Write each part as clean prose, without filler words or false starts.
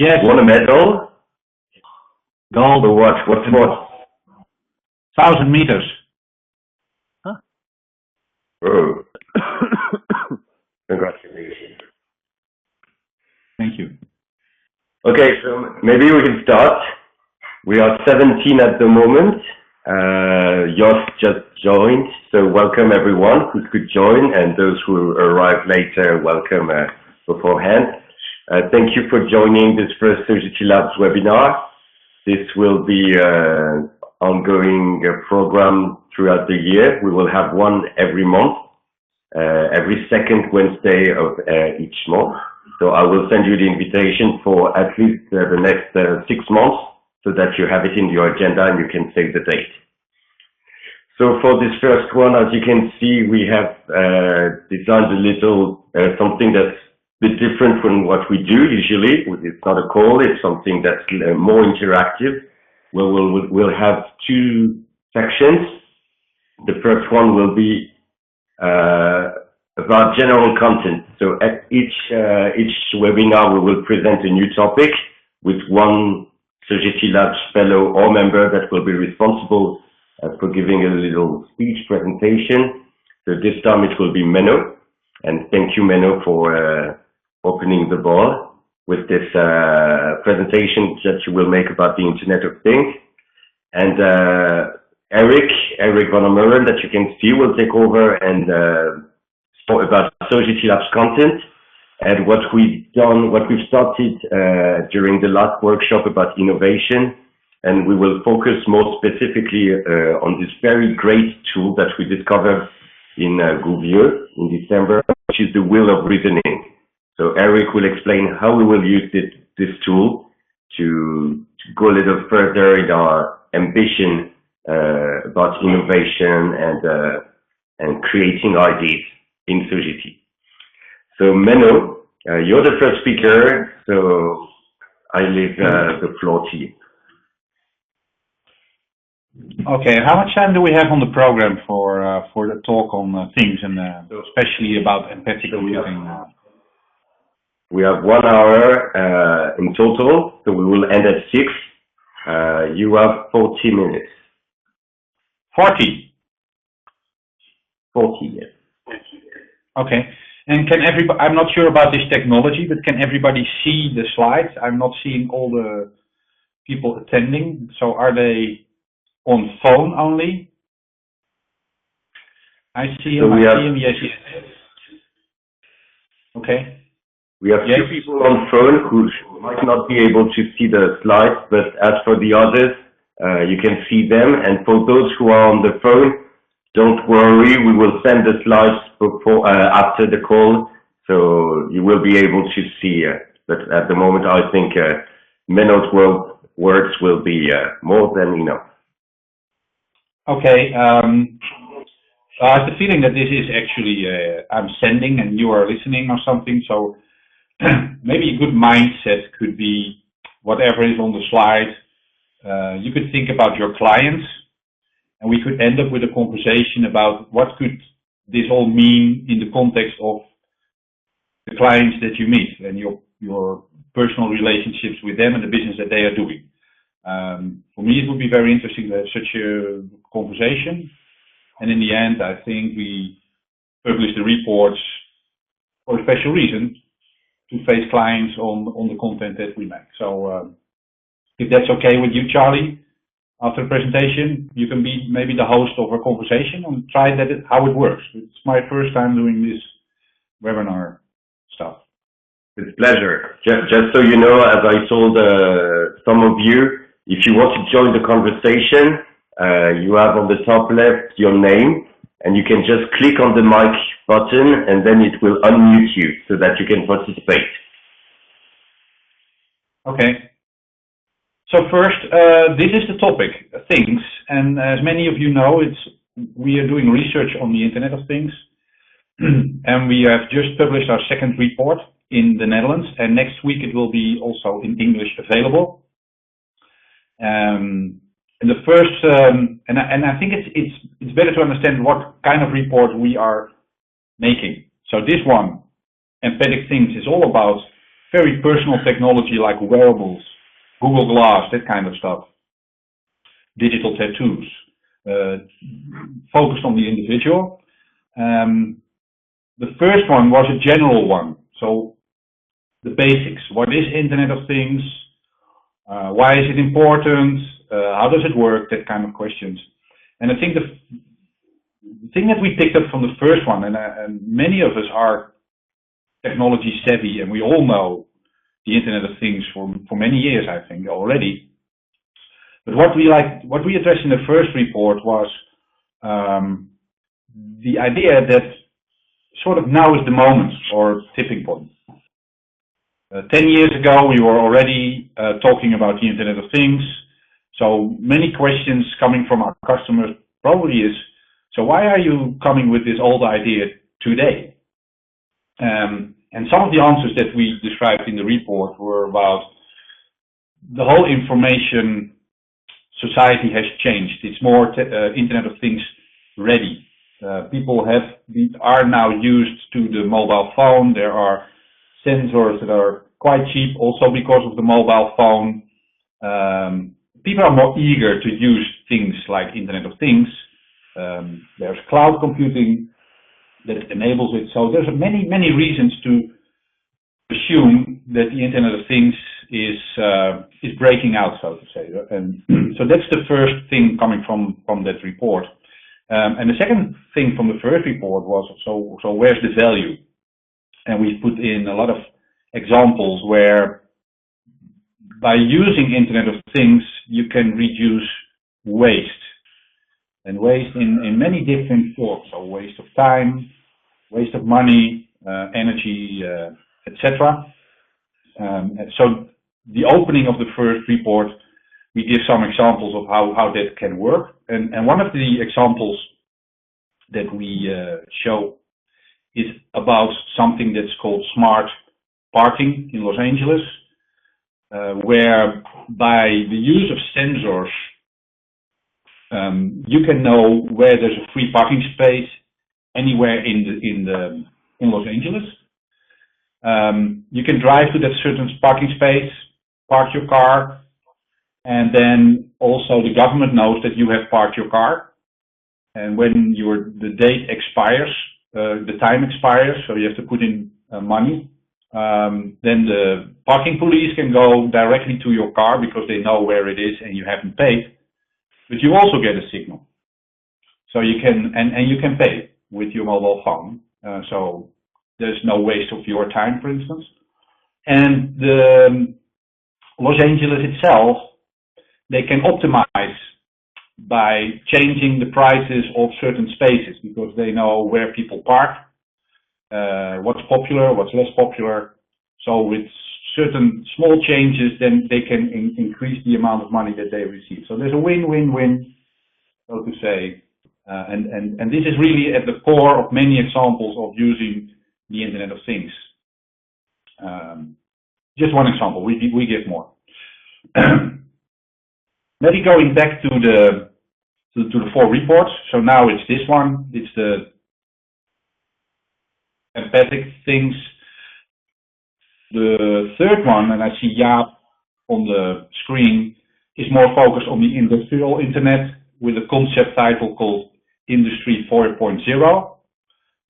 Yes. Won a medal? Gold. For what? What sport? 1,000 meters. Huh? Oh. Congratulations. Thank you. Okay, so maybe we can start. We are 17 at the moment. Jos just joined, so welcome everyone who could join, and those who arrive later, welcome beforehand. Thank you for joining this first SogetiLabs webinar. This will be an ongoing program throughout the year. We will have one every month, every second Wednesday of each month. So I will send you the invitation for at least the next 6 months, so that you have it in your agenda and you can save the date. So for this first one, as you can see, we have designed a little something that's a bit different from what we do usually. It's not a call, it's something that's more interactive. We'll have 2 sections. The first one will be about general content. So at each webinar, we will present a new topic with one SogetiLabs fellow or member that will be responsible for giving a little speech presentation. So this time it will be Menno, and thank you Menno for opening the ball with this presentation that you will make about the Internet of Things. And Eric van der Meulen, that you can see, will take over and talk about SogetiLabs content and what we've started during the last workshop about innovation. And we will focus more specifically on this very great tool that we discovered in Gouvieux in December, which is the wheel of reasoning. So Eric will explain how we will use this tool to go a little further in our ambition about innovation and creating ideas in Sogeti. So Menno, you're the first speaker, so I leave the floor to you. Okay, how much time do we have on the program for the talk on things, and especially about empathic computing? We have 1 hour in total, so we will end at 6. You have 40 minutes. 40? 40, yes. Okay, and can everybody, I'm not sure about this technology, but can everybody see the slides? I'm not seeing all the people attending, so are they on phone only? I see them, yes. Okay. We have 2 people on phone who might not be able to see the slides, but as for the others, you can see them. And for those who are on the phone, don't worry, we will send the slides before, after the call, so you will be able to see. But at the moment, I think Menno's words will be more than enough. Okay. I have the feeling that this is actually I'm sending and you are listening or something. So maybe a good mindset could be whatever is on the slide. You could think about your clients, and we could end up with a conversation about what could this all mean in the context of the clients that you meet and your personal relationships with them and the business that they are doing. For me, it would be very interesting to have such a conversation. And in the end, I think we publish the reports for a special reason, to face clients on the content that we make. So if that's okay with you, Charlie, after the presentation, you can be maybe the host of a conversation and try how it works. It's my first time doing this webinar stuff. It's a pleasure. Just so you know, as I told some of you, if you want to join the conversation, you have on the top left your name, and you can just click on the mic button, and then it will unmute you so that you can participate. Okay. So first, this is the topic, things, and as many of you know, we are doing research on the Internet of Things, and we have just published our 2nd report in the Netherlands, and next week it will be also in English available. And the first, and I think it's better to understand what kind of report we are making. So this one, Empathic Things, is all about very personal technology like wearables, Google Glass, that kind of stuff, digital tattoos, focused on the individual. The first one was a general one, so the basics. What is Internet of Things? Why is it important? How does it work? That kind of questions. And I think the thing that we picked up from the first one, and many of us are technology savvy, and we all know the Internet of Things for many years, I think, already. But what we addressed in the first report was the idea that sort of now is the moment or tipping point. 10 years ago, we were already talking about the Internet of Things. So many questions coming from our customers probably is, so why are you coming with this old idea today? And some of the answers that we described in the report were about the whole information society has changed. It's more Internet of Things ready. People are now used to the mobile phone. There are sensors that are quite cheap also because of the mobile phone. People are more eager to use things like Internet of Things. There's cloud computing that enables it. So there's many reasons to assume that the Internet of Things is breaking out, so to say. And so that's the first thing coming from that report. And the second thing from the first report was, so where's the value? And we put in a lot of examples where by using Internet of Things, you can reduce waste. And waste in many different forms. So waste of time, waste of money, energy, etc. So the opening of the first report, we give some examples of how that can work. And one of the examples that we show is about something that's called smart parking in Los Angeles, where by the use of sensors, you can know where there's a free parking space anywhere in Los Angeles. You can drive to that certain parking space, park your car, and then also the government knows that you have parked your car. And when the date expires, the time expires, so you have to put in money. Then the parking police can go directly to your car because they know where it is and you haven't paid. But you also get a signal. So you can, and you can pay with your mobile phone. So there's no waste of your time, for instance. And the Los Angeles itself, they can optimize by changing the prices of certain spaces because they know where people park, what's popular, what's less popular. So with certain small changes, then they can increase the amount of money that they receive. So there's a win-win-win, so to say. And this is really at the core of many examples of using the Internet of Things. Just one example, we give more. Maybe going back to the 4 reports. So now it's this one. It's the empathic things. The third one, and I see Jaap on the screen, is more focused on the industrial internet with a concept title called Industry 4.0.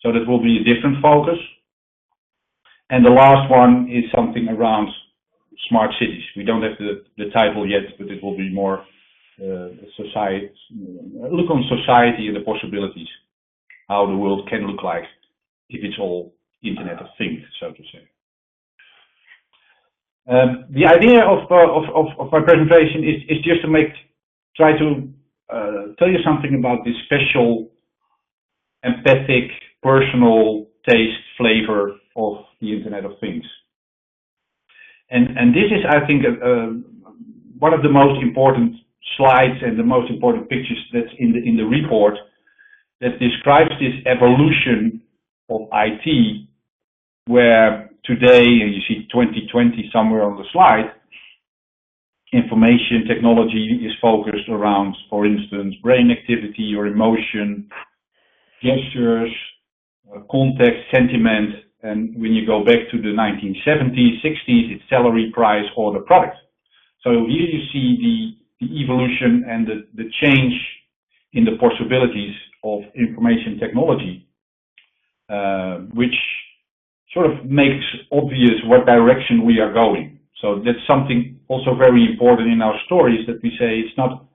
So that will be a different focus. And the last one is something around smart cities. We don't have the title yet, but it will be more society, look on society and the possibilities, how the world can look like if it's all Internet of Things, so to say. The idea of my presentation is just to try to tell you something about this special, empathic, personal taste, flavor of the Internet of Things. And this is, I think, one of the most important slides and the most important pictures that's in the report that describes this evolution of IT, where today, and you see 2020 somewhere on the slide, information technology is focused around, for instance, brain activity or emotion, gestures, context, sentiment, And when you go back to the 1970s, 60s, it's salary, price, or the product. So here you see the evolution and the change in the possibilities of information technology, which sort of makes obvious what direction we are going. So that's something also very important in our stories, that we say it's not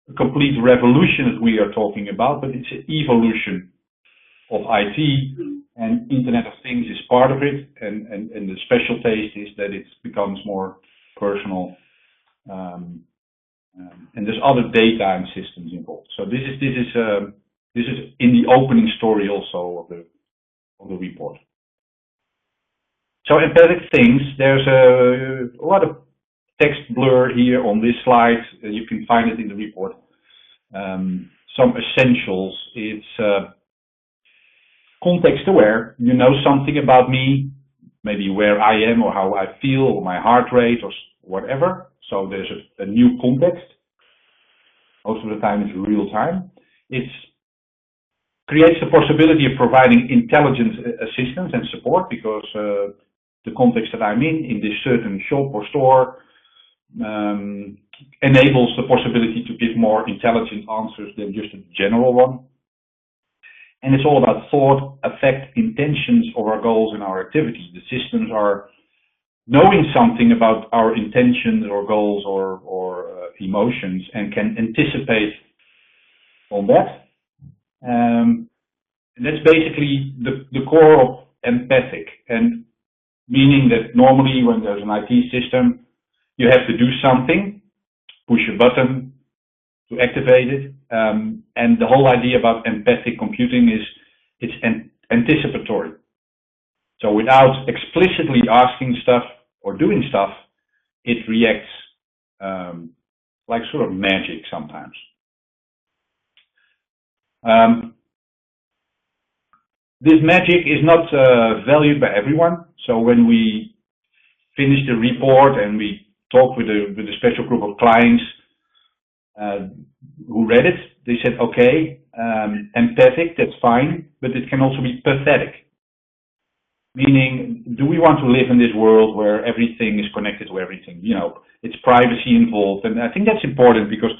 a complete revolution that we are talking about, but it's an evolution of IT, and Internet of Things is part of it, and the special taste is that it becomes more personal, and there's other data and systems involved. So this is in the opening story also of the report. So empathic things, there's a lot of text blur here on this slide. You can find it in the report. Some essentials. It's context aware. You know something about me, maybe where I am or how I feel or my heart rate or whatever. So there's a new context. Most of the time it's real time. It creates the possibility of providing intelligent assistance and support, because the context that I'm in this certain shop or store, enables the possibility to give more intelligent answers than just a general one. And it's all about thought, affect, intentions of our goals and our activities. The systems are knowing something about our intentions or goals or emotions, and can anticipate on that. And that's basically the core of empathic, and meaning that normally when there's an IT system, you have to do something, push a button to activate it. And the whole idea about empathic computing is it's anticipatory. So without explicitly asking stuff or doing stuff, it reacts like sort of magic sometimes. This magic is not valued by everyone. So when we finished the report and we talked with a special group of clients who read it, they said, okay, empathic, that's fine, but it can also be pathetic. Meaning, do we want to live in this world where everything is connected to everything? You know, it's privacy involved, and I think that's important, because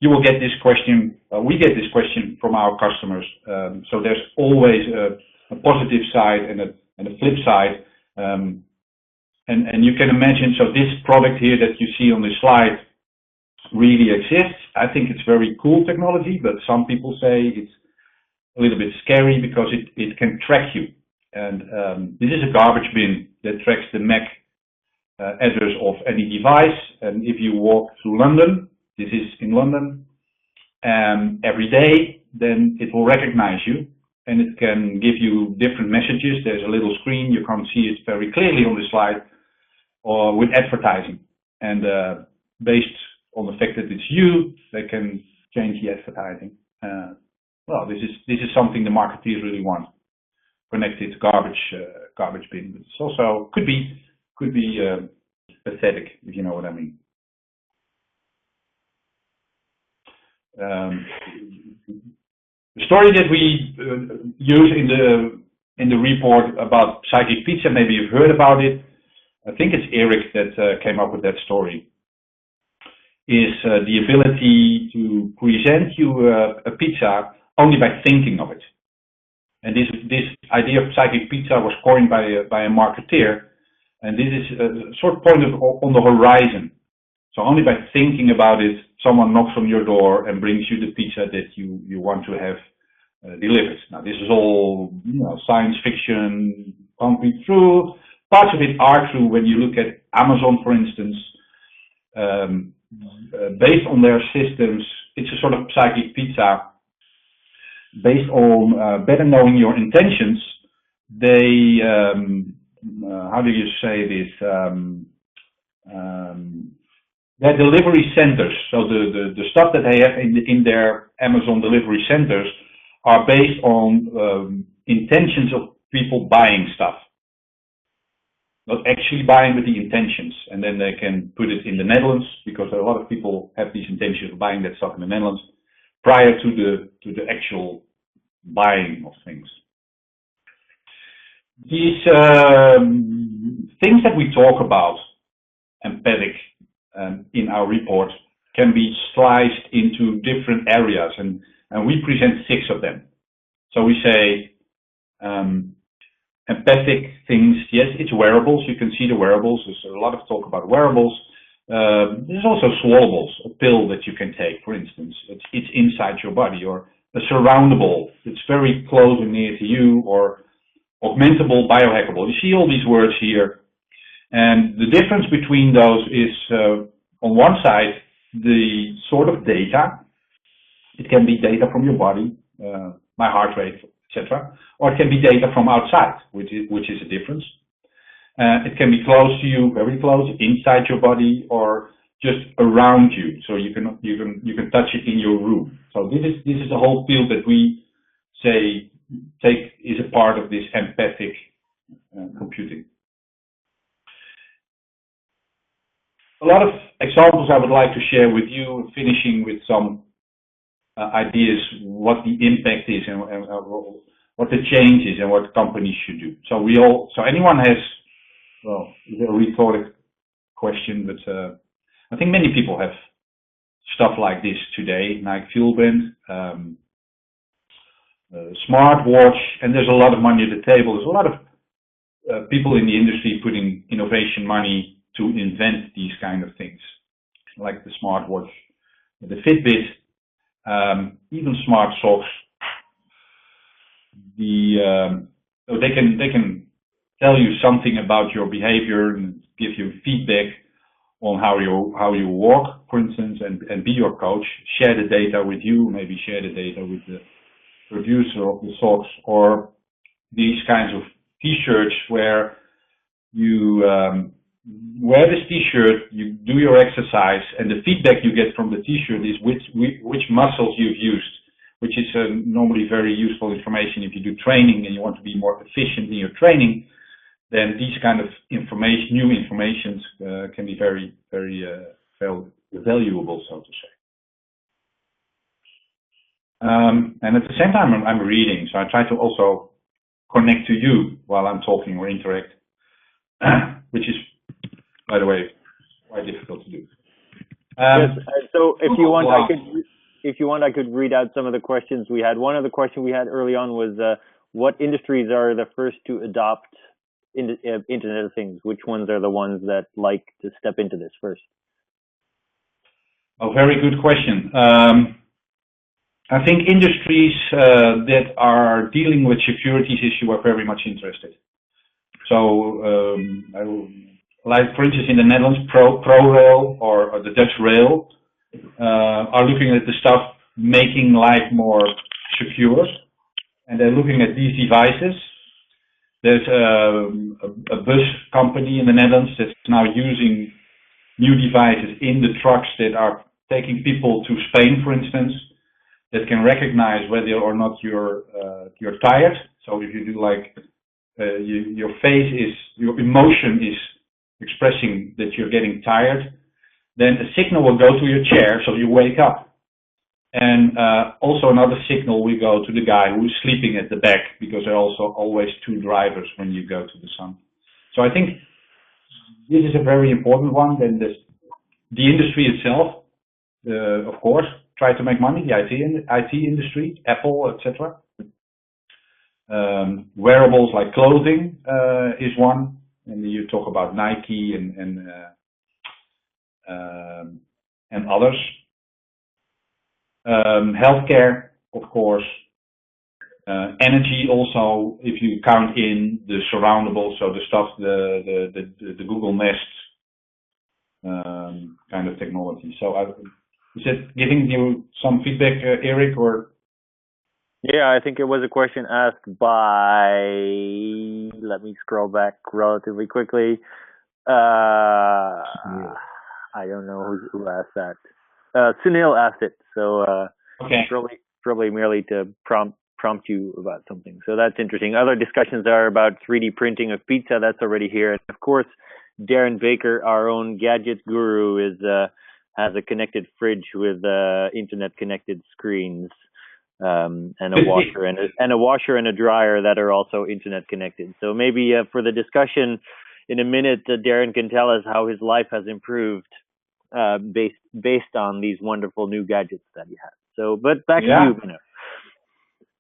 you will get this question, we get this question from our customers. So there's always a positive side and a flip side. And you can imagine, so this product here that you see on this slide really exists. I think it's very cool technology, but some people say it's a little bit scary because it can track you. And this is a garbage bin that tracks the MAC address of any device. And if you walk through London, this is in London, every day, then it will recognize you, and it can give you different messages. There's a little screen, you can't see it very clearly on the slide, or with advertising. And based on the fact that it's you, they can change the advertising. Well, this is something the marketeers really want. Connected garbage bin. But it's also could be pathetic, if you know what I mean. The story that we use in the report about psychic pizza, maybe you've heard about it. I think it's Eric that came up with that story. Is the ability to present you a pizza only by thinking of it. And this idea of psychic pizza was coined by a marketeer, and this is a sort of point on the horizon. So only by thinking about it, someone knocks on your door and brings you the pizza that you want to have delivered. Now this is all, you know, science fiction, can't be true. Parts of it are true when you look at Amazon, for instance. Based on their systems, it's a sort of psychic pizza. Based on better knowing your intentions, they, how do you say this? Their delivery centers. So the stuff that they have in their Amazon delivery centers are based on intentions of people buying stuff. Not actually buying, with the intentions. And then they can put it in the Netherlands, because a lot of people have these intentions of buying that stuff in the Netherlands prior to the actual buying of things. These things that we talk about, empathic, in our report, can be sliced into different areas, and we present 6 of them. So we say empathic things. Yes, it's wearables. You can see the wearables. There's a lot of talk about wearables. There's also swallables, a pill that you can take, for instance. It's inside your body, or a surroundable. It's very close and near to you, or augmentable, biohackable. You see all these words here. And the difference between those is, on one side, the sort of data. It can be data from your body, my heart rate, etc., or it can be data from outside, which is a difference. It can be close to you, very close, inside your body, or just around you, so you can touch it in your room. So this is a whole field that we say is a part of this empathic computing. A lot of examples I would like to share with you, finishing with some ideas what the impact is and what the change is and what companies should do. So anyone has, well, it's a rhetoric question, but I think many people have stuff like this today, like FUELBAND, smartwatch, and there's a lot of money at the table. There's a lot of people in the industry putting innovation money to invent these kind of things, like the smartwatch, the Fitbit, even smart socks. So they can tell you something about your behavior and give you feedback on how you walk, for instance, and be your coach. Share the data with you, maybe share the data with the producer of the socks, or these kinds of T-shirts where you wear this T-shirt, you do your exercise, and the feedback you get from the T-shirt is which muscles you've used, which is normally very useful information if you do training and you want to be more efficient in your training. Then these kind of information, new informations, can be very, very valuable, so to say. And at the same time, I'm reading, so I try to also connect to you while I'm talking or interact, which is, by the way, quite difficult to do. Yes. So if you want, I could read out some of the questions we had. One of the questions we had early on was, what industries are the first to adopt Internet of Things? Which ones are the ones that like to step into this first? Oh, very good question. I think industries that are dealing with securities issue are very much interested. So, like for instance in the Netherlands, ProRail or the Dutch Rail are looking at the stuff making life more secure, and they're looking at these devices. There's a bus company in the Netherlands that's now using new devices in the trucks that are taking people to Spain, for instance, that can recognize whether or not you're tired. So if you do like your face is, your emotion is expressing that you're getting tired, then a signal will go to your chair so you wake up. And also another signal will go to the guy who is sleeping at the back, because there are also always 2 drivers when you go to the sun. So I think this is a very important one. Then the industry itself, of course, try to make money, the IT industry, Apple, etc. Wearables like clothing is one, and you talk about Nike and others. Healthcare, of course. Energy also, if you count in the surroundables, so the stuff, the Google Nest kind of technology. So is it giving you some feedback, Eric, or? Yeah, I think it was a question asked by, let me scroll back relatively quickly. I don't know who asked that. Sunil asked it, so okay. Probably merely to prompt you about something. So that's interesting. Other discussions are about 3D printing of pizza. That's already here. And of course, Darren Baker, our own gadget guru, has a connected fridge with internet connected screens. and a washer and a dryer that are also internet connected. So maybe for the discussion in a minute, Darren can tell us how his life has improved based on these wonderful new gadgets that he has. So, but back to you, Menno.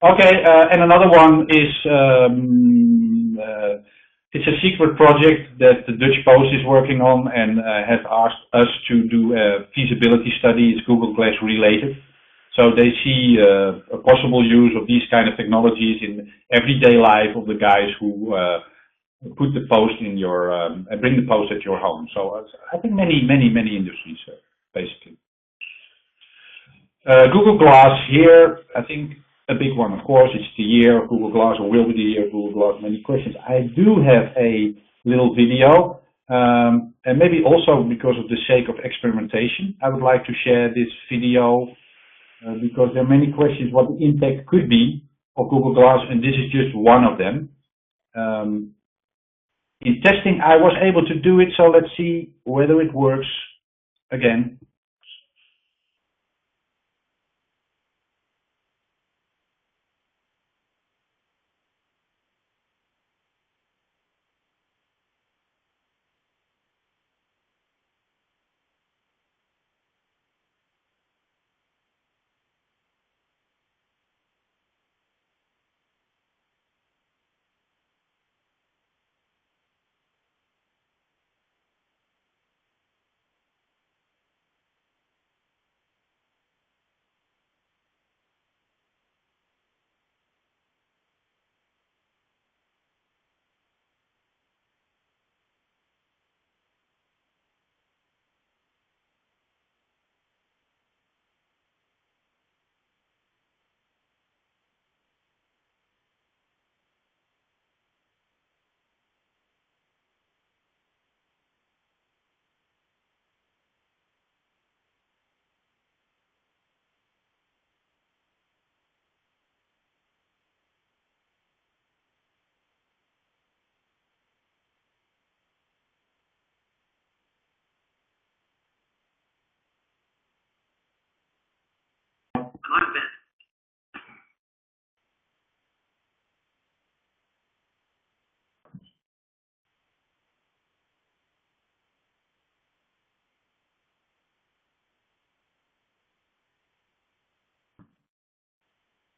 Okay, and another one is it's a secret project that the Dutch Post is working on and has asked us to do a feasibility study. It's Google Glass related. So they see a possible use of these kind of technologies in everyday life of the guys who put the post in your, bring the post at your home. So I think many industries, basically. Google Glass here, I think a big one, of course, it's the year of Google Glass, or will be the year of Google Glass. Many questions. I do have a little video, and maybe also because of the sake of experimentation, I would like to share this video because there are many questions what the impact could be of Google Glass, and this is just one of them. In testing, I was able to do it, so let's see whether it works again.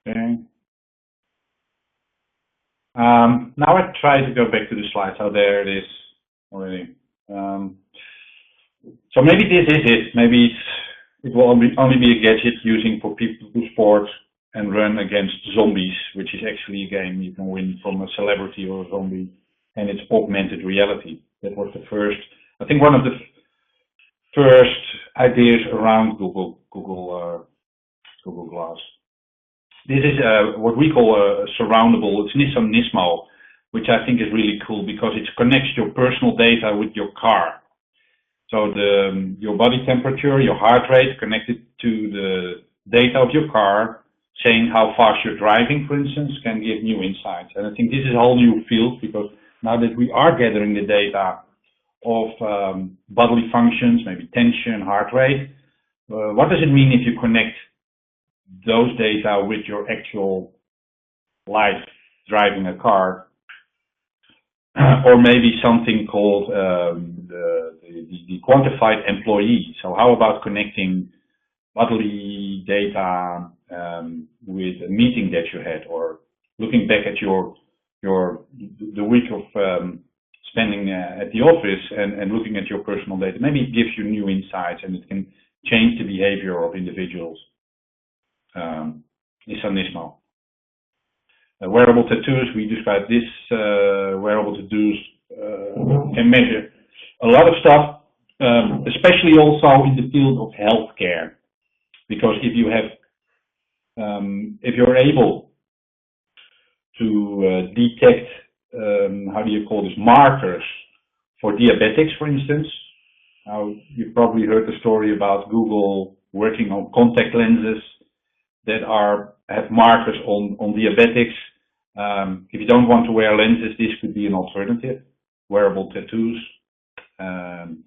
Okay. Now I try to go back to the slides. So there it is already. So maybe this is it. Maybe it will only be a gadget using for people to sport and run against zombies, which is actually a game you can win from a celebrity or a zombie, and it's augmented reality. That was the first, I think, one of the first ideas around Google Glass. This is what we call a surroundable. It's Nissan Nismo, which I think is really cool because it connects your personal data with your car. So your body temperature, your heart rate connected to the data of your car, saying how fast you're driving, for instance, can give new insights. And I think this is a whole new field because now that we are gathering the data of bodily functions, maybe tension, heart rate, what does it mean if you connect those data with your actual life driving a car? Or maybe something called the quantified employee. So how about connecting bodily data with a meeting that you had, or looking back at the week of spending at the office and looking at your personal data. Maybe it gives you new insights and it can change the behavior of individuals. Nissan Nismo. Wearable tattoos, we describe this. Wearable tattoos can measure a lot of stuff, especially also in the field of healthcare. Because if you have, if you're able to detect, how do you call this, markers for diabetics, for instance. Now, you've probably heard the story about Google working on contact lenses that have markers on diabetics. If you don't want to wear lenses, this could be an alternative. Wearable tattoos,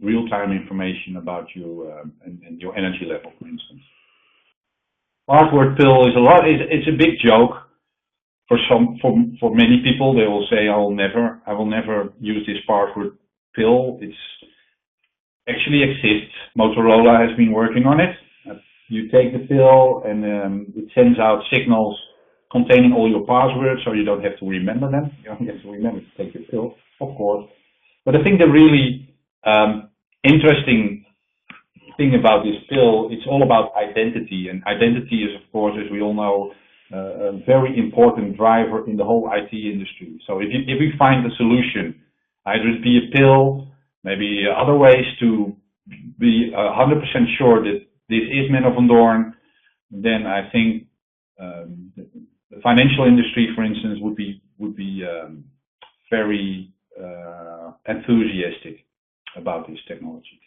real-time information about you and your energy level, for instance. Password pill is it's a big joke for many people. They will say, I will never use this password pill. It's actually exists. Motorola has been working on it. You take the pill and it sends out signals containing all your passwords, so you don't have to remember them. You only have to remember to take the pill, of course. But I think the really interesting thing about this pill, it's all about identity, and identity is, of course, as we all know, a very important driver in the whole IT industry. So if we find a solution, either it be a pill, maybe other ways to be 100% sure that this is Menno van Doorn, then I think the financial industry, for instance, would be very enthusiastic about this technology.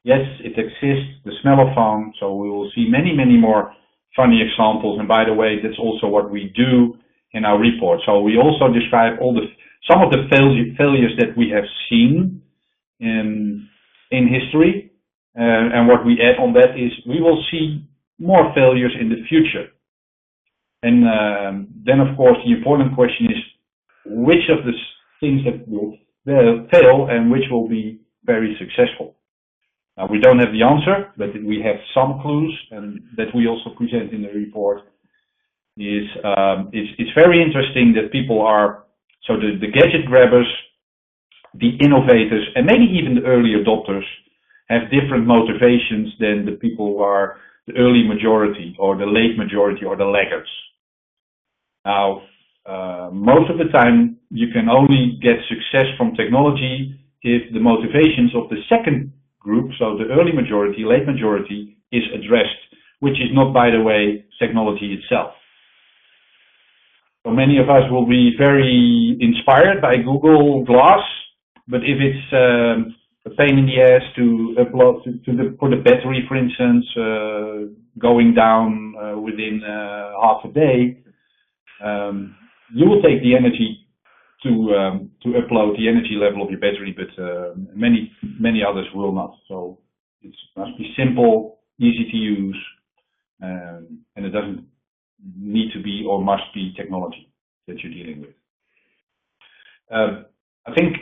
Yes, it exists, the smellophone, so we will see many more funny examples. And by the way, that's also what we do in our report. So we also describe some of the failures that we have seen in history. And what we add on that is we will see more failures in the future. And then, of course, the important question is which of the things that will fail and which will be very successful. Now, we don't have the answer, but we have some clues, and that we also present in the report. It's very interesting that people are, so the gadget grabbers, the innovators, and maybe even the early adopters have different motivations than the people who are the early majority or the late majority or the laggards. Now, most of the time, you can only get success from technology if the motivations of the second group, so the early majority, late majority, is addressed, which is not, by the way, technology itself. So many of us will be very inspired by Google Glass, but if it's a pain in the ass to upload for the battery, for instance, going down within half a day, you will take the energy to upload the energy level of your battery, but many others will not. So it must be simple, easy to use, and it doesn't need to be or must be technology that you're dealing with. I think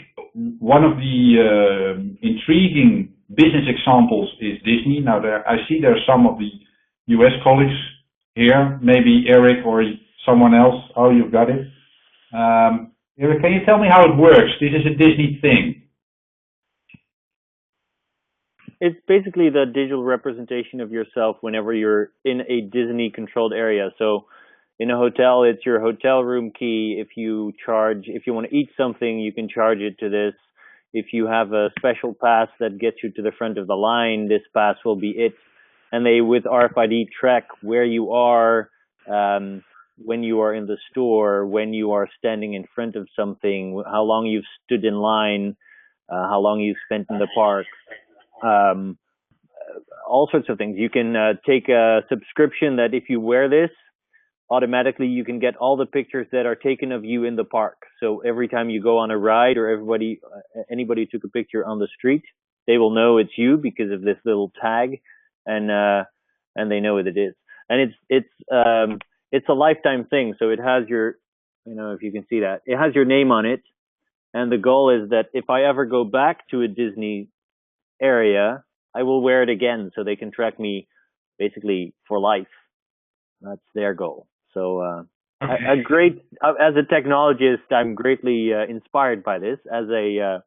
one of the intriguing business examples is Disney. Now, I see there are some of the US colleagues here, maybe Eric or someone else. Oh, you've got it. Eric, can you tell me how it works? This is a Disney thing. It's basically the digital representation of yourself whenever you're in a Disney-controlled area. So in a hotel, it's your hotel room key. If you want to eat something, you can charge it to this. If you have a special pass that gets you to the front of the line, this pass will be it. And they, with RFID, track where you are, when you are in the store, when you are standing in front of something, how long you've stood in line, how long you've spent in the park, all sorts of things. You can take a subscription that if you wear this, automatically you can get all the pictures that are taken of you in the park. So every time you go on a ride or anybody took a picture on the street, they will know it's you because of this little tag, and they know what it is. And it's a lifetime thing. So it has your, if you can see that, it has your name on it. And the goal is that if I ever go back to a Disney area, I will wear it again so they can track me basically for life. That's their goal. So as a technologist, I'm greatly inspired by this. As a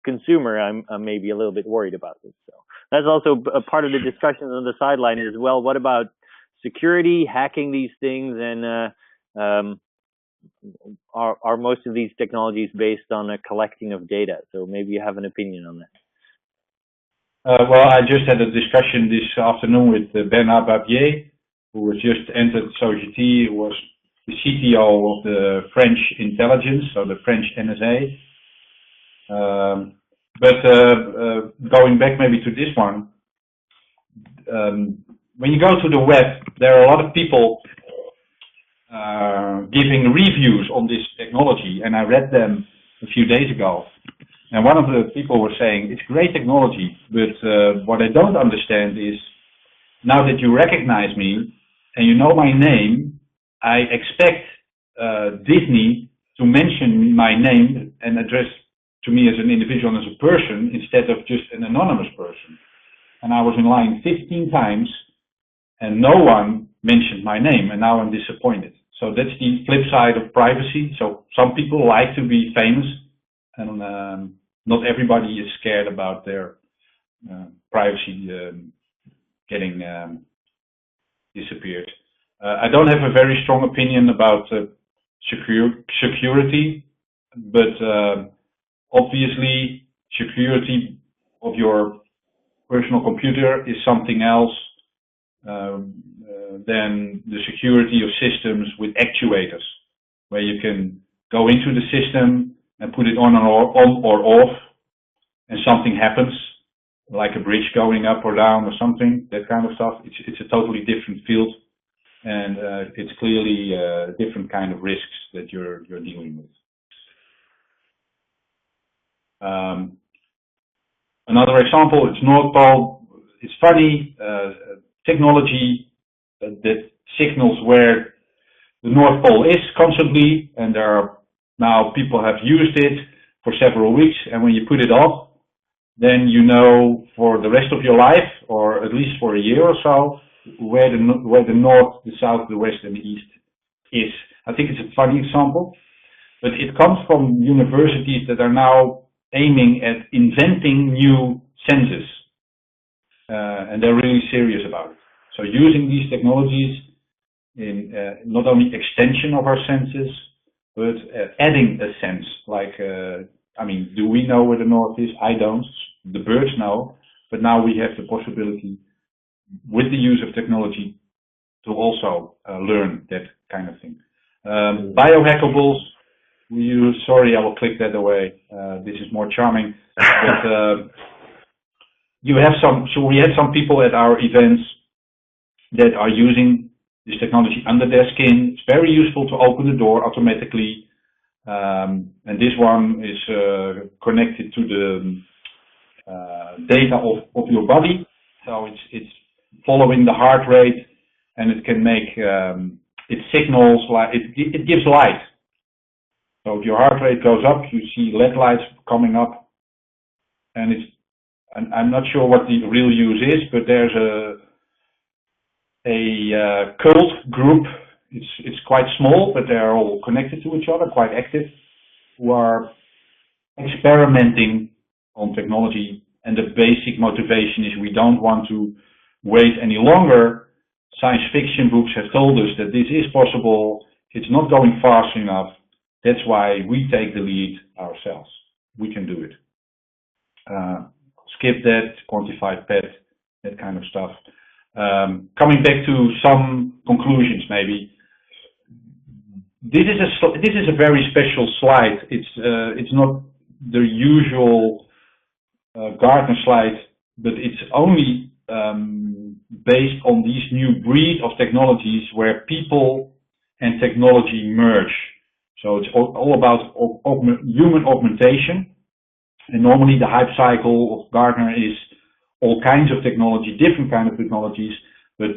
consumer, I'm maybe a little bit worried about this. So that's also a part of the discussions on the sideline is, well, what about security, hacking these things, and are most of these technologies based on a collecting of data? So maybe you have an opinion on that. Well, I just had a discussion this afternoon with Bernard Babier, who was just entered SogetiLabs, who was the CTO of the French intelligence, so the French NSA. But going back maybe to this one, when you go to the web, there are a lot of people giving reviews on this technology, and I read them a few days ago. And one of the people was saying, it's great technology, but what I don't understand is now that you recognize me and you know my name, I expect Disney to mention my name and address to me as an individual and as a person instead of just an anonymous person. And I was in line 15 times and no one mentioned my name, and now I'm disappointed. So that's the flip side of privacy. So some people like to be famous, and not everybody is scared about their privacy getting disappeared. I don't have a very strong opinion about security, but obviously security of your personal computer is something else than the security of systems with actuators, where you can go into the system and put it on or off, and something happens, like a bridge going up or down or something, that kind of stuff. It's a totally different field, and it's clearly different kind of risks that you're dealing with. Another example, it's North Pole. It's funny, technology that signals where the North Pole is constantly, and there are now people have used it for several weeks, and when you put it off, then you know for the rest of your life, or at least for a year or so, where the north, the south, the west, and the east is. I think it's a funny example, but it comes from universities that are now aiming at inventing new senses, and they're really serious about it. So using these technologies in not only extension of our senses, but adding a sense, like, I mean, do we know where the north is? I don't. The birds know, but now we have the possibility, with the use of technology, to also learn that kind of thing. Biohackables, sorry, I will click that away. This is more charming. But you have so we have some people at our events that are using this technology under their skin. It's very useful to open the door automatically. And this one is connected to the data of your body. So it's following the heart rate, and it can make, it signals, like it gives light. So if your heart rate goes up, you see LED lights coming up, and I'm not sure what the real use is, but there's a cult group. It's quite small, but they're all connected to each other, quite active, who are experimenting on technology. And the basic motivation is we don't want to wait any longer. Science fiction books have told us that this is possible. It's not going fast enough. That's why we take the lead ourselves. We can do it. Skip that, quantified PET, that kind of stuff. Coming back to some conclusions, maybe. This is a very special slide. It's not the usual Gartner slide, but it's only based on these new breed of technologies where people and technology merge. So it's all about human augmentation, and normally the hype cycle of Gartner is all kinds of technology, different kind of technologies, but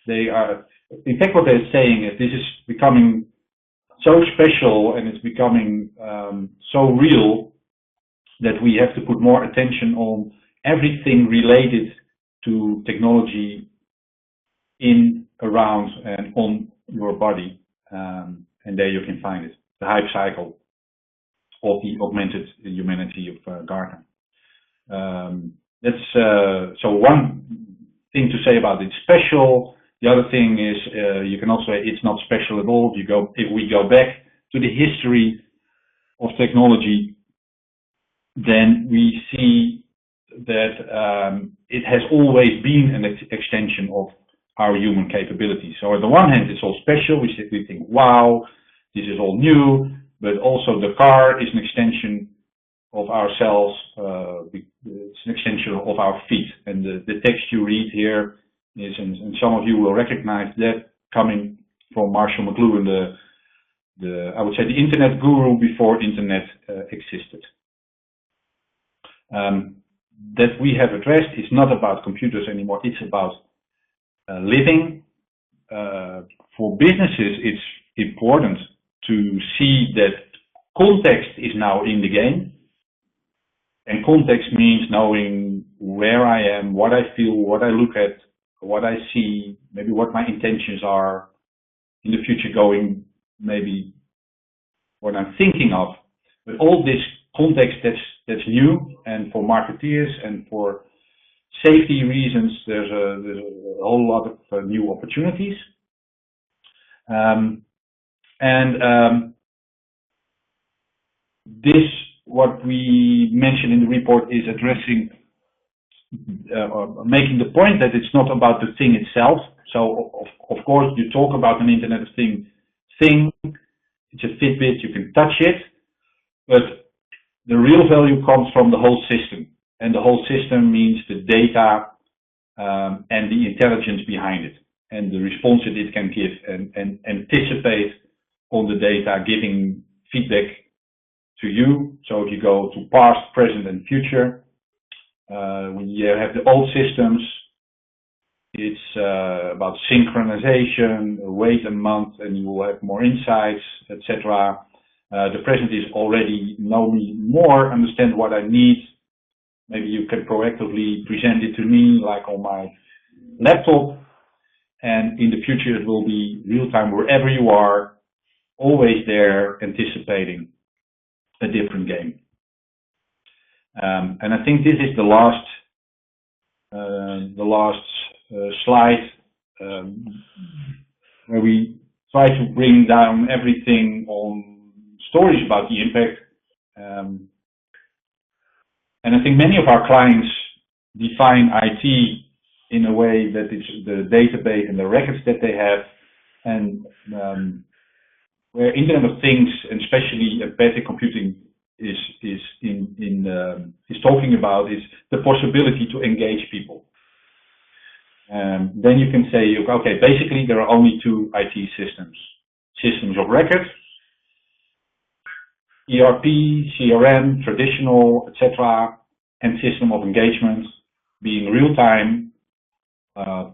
they are, in fact what they're saying is this is becoming so special, and it's becoming so real that we have to put more attention on everything related to technology in, around, and on your body. And there you can find it, the hype cycle of the augmented humanity of Gartner. That's so one thing to say about it. Special. The other thing is you can also say it's not special at all. If we go back to the history of technology, then we see that it has always been an extension of our human capabilities. So on the one hand, it's all special. We think, wow, this is all new. But also the car is an extension of ourselves. It's an extension of our feet. And the text you read here is, and some of you will recognize that coming from Marshall McLuhan, I would say the internet guru before internet existed. That we have addressed is not about computers anymore. It's about living. For businesses, it's important to see that context is now in the game. And context means knowing where I am, what I feel, what I look at, what I see, maybe what my intentions are in the future going, maybe what I'm thinking of. But all this context that's new, and for marketeers and for safety reasons, there's a whole lot of new opportunities. This, what we mentioned in the report, is addressing or making the point that it's not about the thing itself. So of course you talk about an Internet of Things thing, it's a Fitbit, you can touch it, but the real value comes from the whole system. And the whole system means the data and the intelligence behind it, and the response that it can give, and anticipate on the data, giving feedback to you. So if you go to past, present, and future, when you have the old systems, it's about synchronization, wait a month and you will have more insights, etc. The present is already know me more, understand what I need. Maybe you can proactively present it to me, like on my laptop. And in the future, it will be real time wherever you are, always there, anticipating a different game. And I think this is the last slide, where we try to bring down everything on stories about the impact. And I think many of our clients define IT in a way that it's the database and the records that they have, and where Internet of Things, and especially embedded computing, is talking about is the possibility to engage people. Then you can say, okay, basically there are only two IT systems: systems of record, ERP, CRM, traditional, etc., and system of engagement, being real time,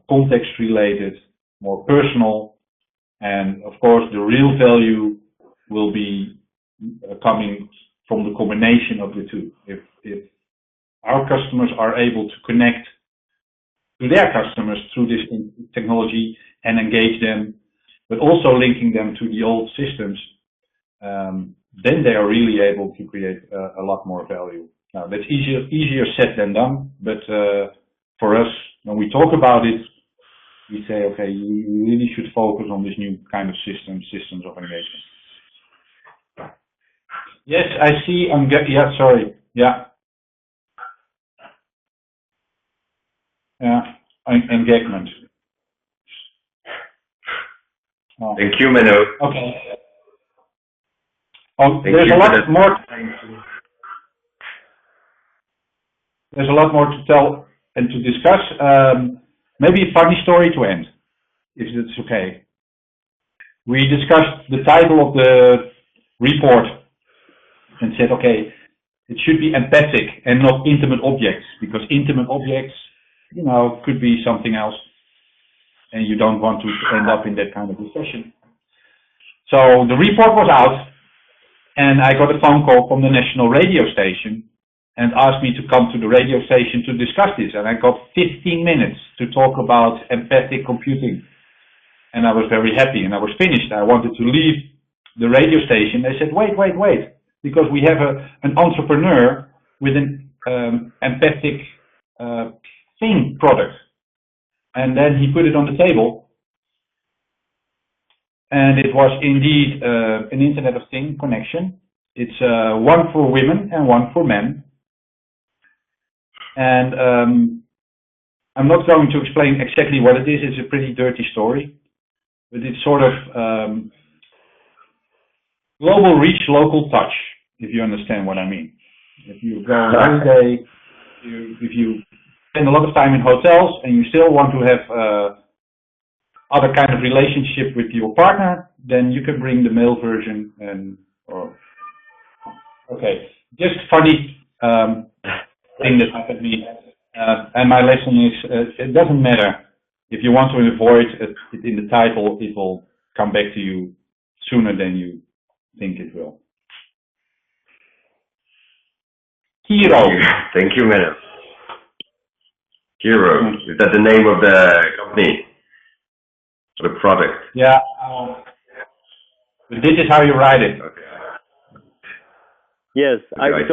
context related, more personal, and of course the real value will be coming from the combination of the two. If our customers are able to connect to their customers through this technology and engage them, but also linking them to the old systems, then they are really able to create a lot more value. Now that's easier said than done, but for us, when we talk about it, we say, okay, you really should focus on this new kind of systems of engagement. Yes, I see. Yeah, sorry. Yeah. Engagement. Oh. Thank you, Menno. Okay. Oh, there's a lot more. There's a lot more to tell and to discuss. Maybe a funny story to end, if it's okay. We discussed the title of the report and said, okay, it should be empathic and not intimate objects, because intimate objects, you know, could be something else, and you don't want to end up in that kind of discussion. So the report was out, and I got a phone call from the national radio station and asked me to come to the radio station to discuss this. And I got 15 minutes to talk about empathic computing. And I was very happy, and I was finished. I wanted to leave the radio station. They said, wait, because we have an entrepreneur with an empathic thing product. And then he put it on the table. And it was indeed an Internet of Things connection. It's one for women and one for men. And I'm not going to explain exactly what it is. It's a pretty dirty story. But it's sort of global reach, local touch, if you understand what I mean. If you go every day, if you spend a lot of time in hotels and you still want to have other kind of relationship with your partner, then you can bring the male version. And okay, just funny thing that happened to me. And my lesson is, it doesn't matter if you want to avoid it in the title, it will come back to you sooner than you think it will. Hero. Thank you, Menno. Hero. Is that the name of the company? The product? Yeah. But this is how you write it. Okay. Yes, I was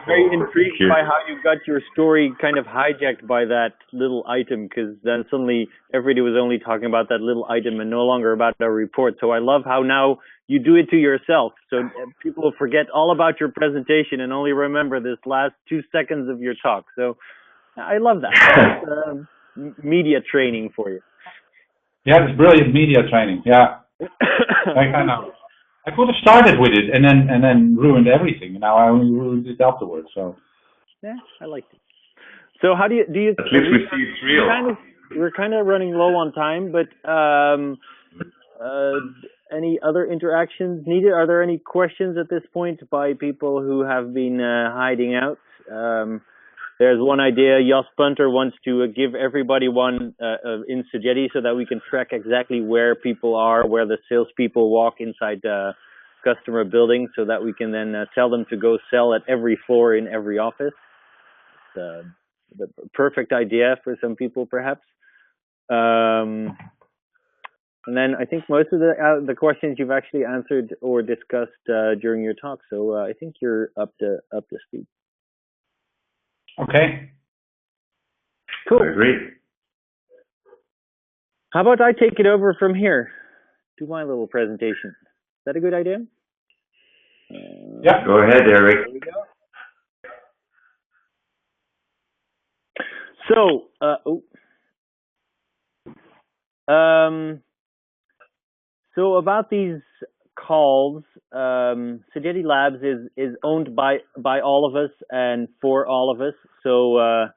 very intrigued by how you got your story kind of hijacked by that little item, because then suddenly everybody was only talking about that little item and no longer about a report. So I love how now you do it to yourself. So people will forget all about your presentation and only remember this last 2 seconds of your talk. So I love that. That's, media training for you. Yeah, it's brilliant media training. Yeah. I know. I could have started with it and then ruined everything. Now I only ruined it afterwards. So yeah, I liked it. So how do you at least we see it's real. We're kind of running low on time, but any other interactions needed? Are there any questions at this point by people who have been hiding out? There's one idea. Jos Punter wants to give everybody one in Sogeti so that we can track exactly where people are, where the salespeople walk inside customer buildings, so that we can then tell them to go sell at every floor in every office. The perfect idea for some people, perhaps. And then I think most of the questions you've actually answered or discussed during your talk. So I think you're up to speed. Okay. Cool. I agree. How about I take it over from here? Do my little presentation. Is that a good idea? Yeah. Go ahead, Eric. There we go. So about these calls, SogetiLabs is owned by all of us and for all of us. So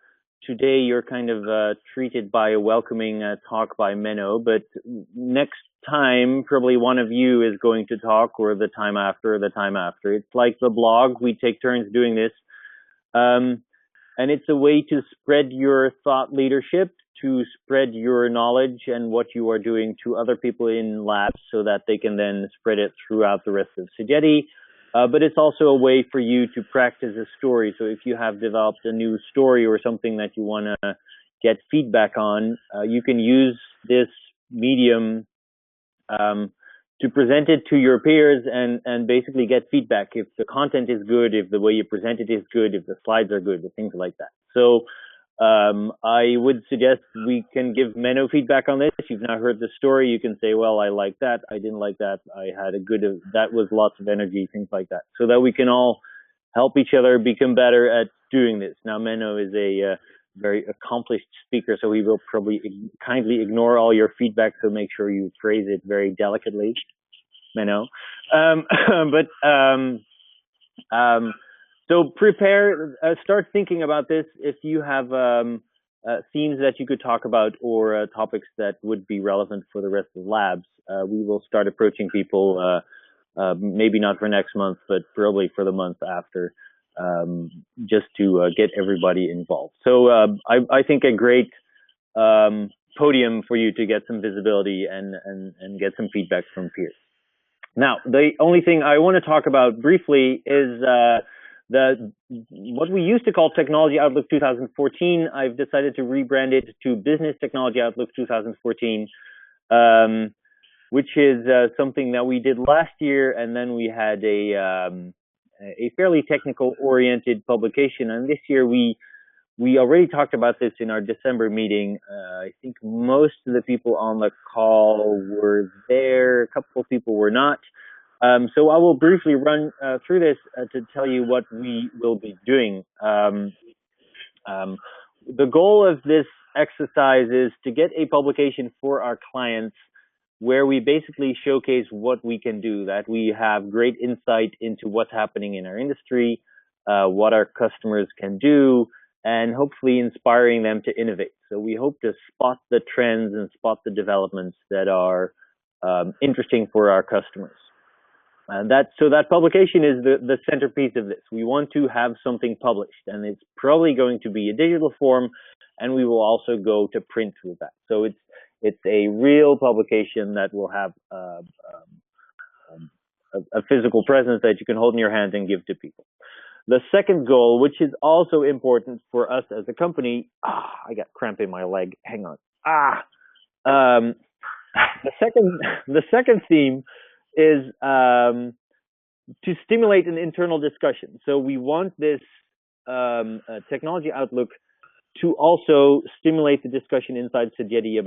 today you're kind of treated by a welcoming talk by Menno, but next time probably one of you is going to talk, or the time after, It's like the blog. We take turns doing this. And it's a way to spread your thought leadership, to spread your knowledge and what you are doing to other people in labs, so that they can then spread it throughout the rest of Sogeti. But it's also a way for you to practice a story. So if you have developed a new story or something that you want to get feedback on, you can use this medium to present it to your peers and basically get feedback if the content is good, if the way you present it is good, if the slides are good, things like that. So I would suggest we can give Menno feedback on this. You've now heard the story. You can say, well, I like that. I didn't like that. I had that was lots of energy, things like that. So that we can all help each other become better at doing this. Now, Menno is a very accomplished speaker, so he will probably kindly ignore all your feedback, so make sure you phrase it very delicately, Menno. So prepare, start thinking about this. If you have themes that you could talk about, or topics that would be relevant for the rest of the labs, we will start approaching people, maybe not for next month, but probably for the month after. Just to get everybody involved. So I think a great podium for you to get some visibility and get some feedback from peers. Now, the only thing I want to talk about briefly is what we used to call Technology Outlook 2014. I've decided to rebrand it to Business Technology Outlook 2014. Which is something that we did last year, and then we had a fairly technical-oriented publication. And this year we already talked about this in our December meeting. I think most of the people on the call were there. A couple of people were not. So I will briefly run through this to tell you what we will be doing. The goal of this exercise is to get a publication for our clients where we basically showcase what we can do, that we have great insight into what's happening in our industry, what our customers can do, and hopefully inspiring them to innovate. So we hope to spot the trends and spot the developments that are interesting for our customers. that publication is the centerpiece of this. We want to have something published, and it's probably going to be a digital form, and we will also go to print with that. So it's a real publication that will have a physical presence that you can hold in your hand and give to people. The second goal, which is also important for us as a company, I got cramp in my leg. Hang on. The second theme is to stimulate an internal discussion. So we want this technology outlook to also stimulate the discussion inside Sogeti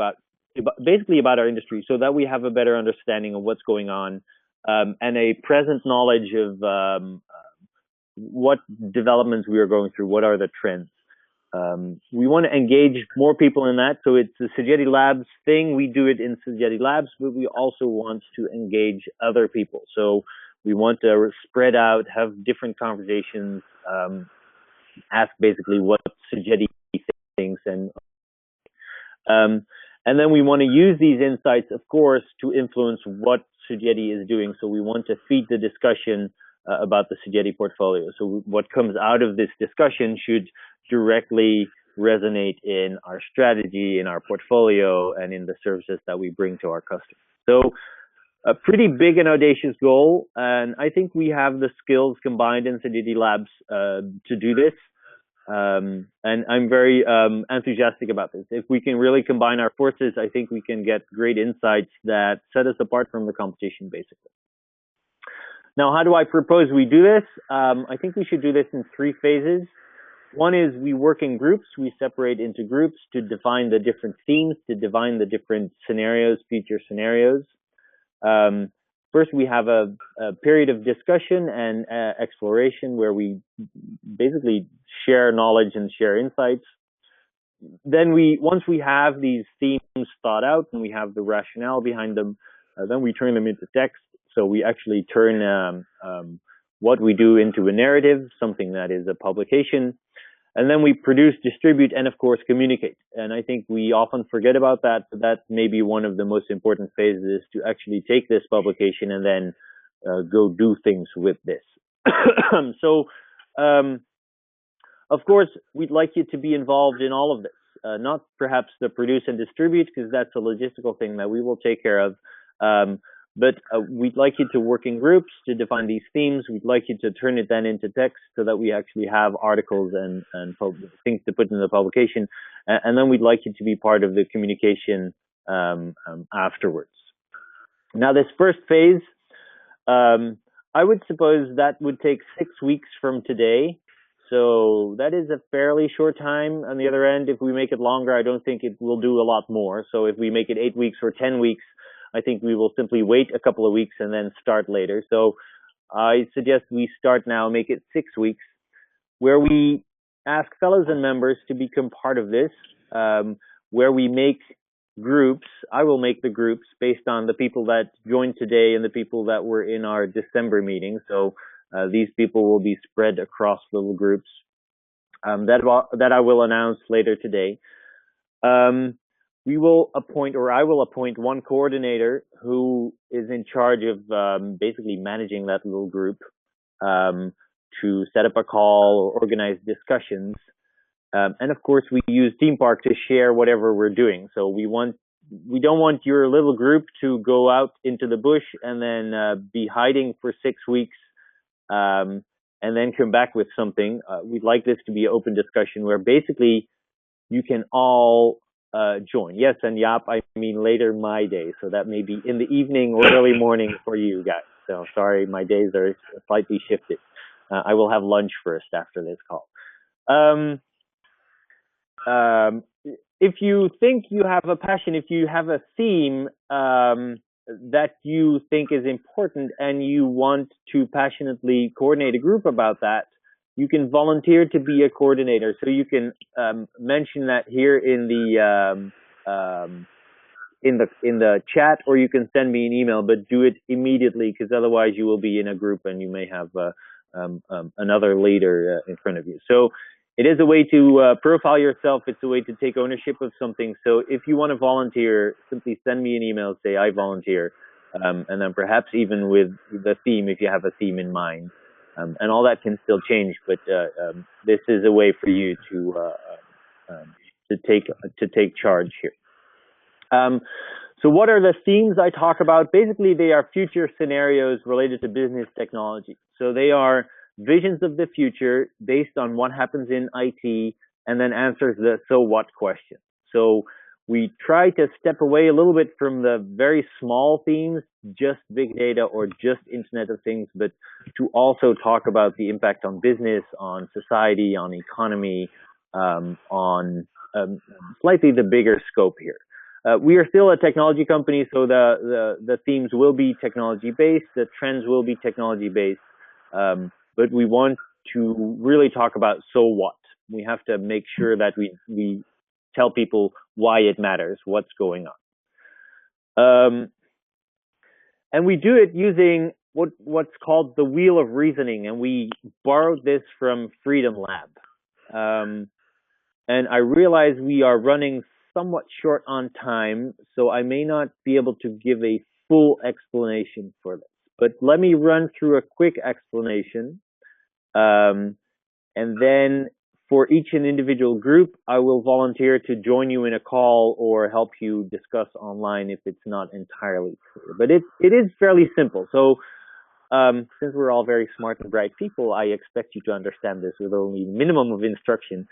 basically about our industry, so that we have a better understanding of what's going on and a present knowledge of what developments we are going through, what are the trends. We want to engage more people in that. So it's the SogetiLabs thing. We do it in SogetiLabs, but we also want to engage other people. So we want to spread out, have different conversations, ask basically what Sogeti thinks, and then we want to use these insights, of course, to influence what Sogeti is doing. So we want to feed the discussion about the Sogeti portfolio. So what comes out of this discussion should directly resonate in our strategy, in our portfolio, and in the services that we bring to our customers. So a pretty big and audacious goal, and I think we have the skills combined in SogetiLabs to do this. And I'm very enthusiastic about this. If we can really combine our forces, I think we can get great insights that set us apart from the competition, basically. Now, how do I propose we do this? I think we should do this in 3 phases. One is we work in groups. We separate into groups to define the different themes, to define the different scenarios, future scenarios. First, we have a period of discussion and exploration where we basically share knowledge and share insights. Then once we have these themes thought out and we have the rationale behind them, then we turn them into text. So we actually turn what we do into a narrative, something that is a publication. And then we produce, distribute, and of course communicate. And I think we often forget about that, but that may be one of the most important phases, to actually take this publication and then go do things with this. So, of course, we'd like you to be involved in all of this, not perhaps the produce and distribute, because that's a logistical thing that we will take care of. But we'd like you to work in groups to define these themes. We'd like you to turn it then into text so that we actually have articles and things to put in the publication. And then we'd like you to be part of the communication afterwards. Now, this first phase, I would suppose that would take 6 weeks from today. So that is a fairly short time. On the other end, if we make it longer, I don't think it will do a lot more. So if we make it 8 weeks or 10 weeks, I think we will simply wait a couple of weeks and then start later. So I suggest we start now, make it 6 weeks, where we ask fellows and members to become part of this, where we make groups. I will make the groups based on the people that joined today and the people that were in our December meeting. So these people will be spread across little groups that I will announce later today. We will appoint, or I will appoint, one coordinator who is in charge of basically managing that little group to set up a call or organize discussions. And of course, we use TeamPark to share whatever we're doing. So we don't want your little group to go out into the bush and then be hiding for 6 weeks and then come back with something. We'd like this to be an open discussion where basically you can all join. Yes, and Jaap, I mean later my day. So that may be in the evening or early morning for you guys. So sorry, my days are slightly shifted. I will have lunch first after this call. If you think you have a passion, if you have a theme that you think is important and you want to passionately coordinate a group about that, you can volunteer to be a coordinator. So you can mention that here in the chat, or you can send me an email, but do it immediately, because otherwise you will be in a group and you may have another leader in front of you. So it is a way to profile yourself. It's a way to take ownership of something. So if you want to volunteer, simply send me an email, say I volunteer, and then perhaps even with the theme if you have a theme in mind. And all that can still change, but this is a way for you to take charge here. So what are the themes I talk about? Basically, they are future scenarios related to business technology. So they are visions of the future based on what happens in IT, and then answers the so what question. So we try to step away a little bit from the very small themes, just big data or just Internet of Things, but to also talk about the impact on business, on society, on economy, on slightly the bigger scope here. We are still a technology company, so the themes will be technology-based, the trends will be technology-based, but we want to really talk about so what. We have to make sure that we tell people why it matters, what's going on. And we do it using what's called the wheel of reasoning, and we borrowed this from Freedom Lab. And I realize we are running somewhat short on time, so I may not be able to give a full explanation for this. But let me run through a quick explanation. And then for each individual group, I will volunteer to join you in a call or help you discuss online if it's not entirely clear. But it is fairly simple. So since we're all very smart and bright people, I expect you to understand this with only minimum of instruction.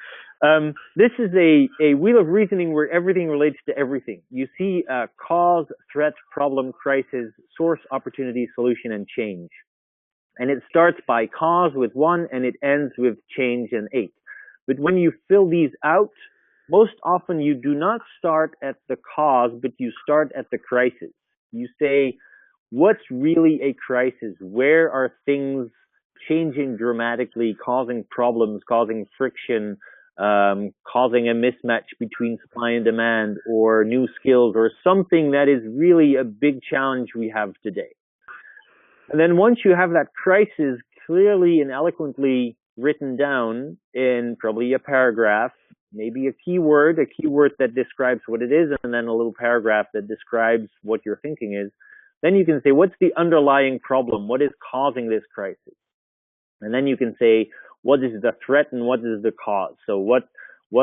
This is a wheel of reasoning where everything relates to everything. You see cause, threat, problem, crisis, source, opportunity, solution, and change. And it starts by cause with 1 and it ends with change and 8. But when you fill these out, most often you do not start at the cause, but you start at the crisis. You say, what's really a crisis? Where are things changing dramatically, causing problems, causing friction, causing a mismatch between supply and demand, or new skills, or something that is really a big challenge we have today? And then once you have that crisis clearly and eloquently written down in probably a paragraph, maybe a keyword that describes what it is, and then a little paragraph that describes what your thinking is, then you can say, what's the underlying problem? What is causing this crisis? And then you can say, what is the threat and what is the cause? So what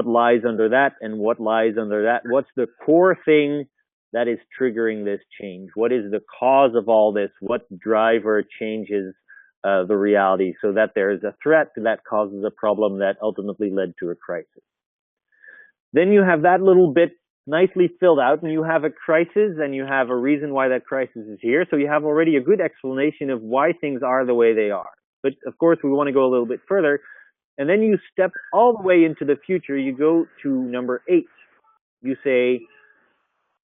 lies under that and what lies under that? What's the core thing that is triggering this change? What is the cause of all this? What driver changes the reality so that there is a threat that causes a problem that ultimately led to a crisis? Then you have that little bit nicely filled out, and you have a crisis and you have a reason why that crisis is here. So you have already a good explanation of why things are the way they are. But of course, we want to go a little bit further. And then you step all the way into the future. You go to number 8. You say,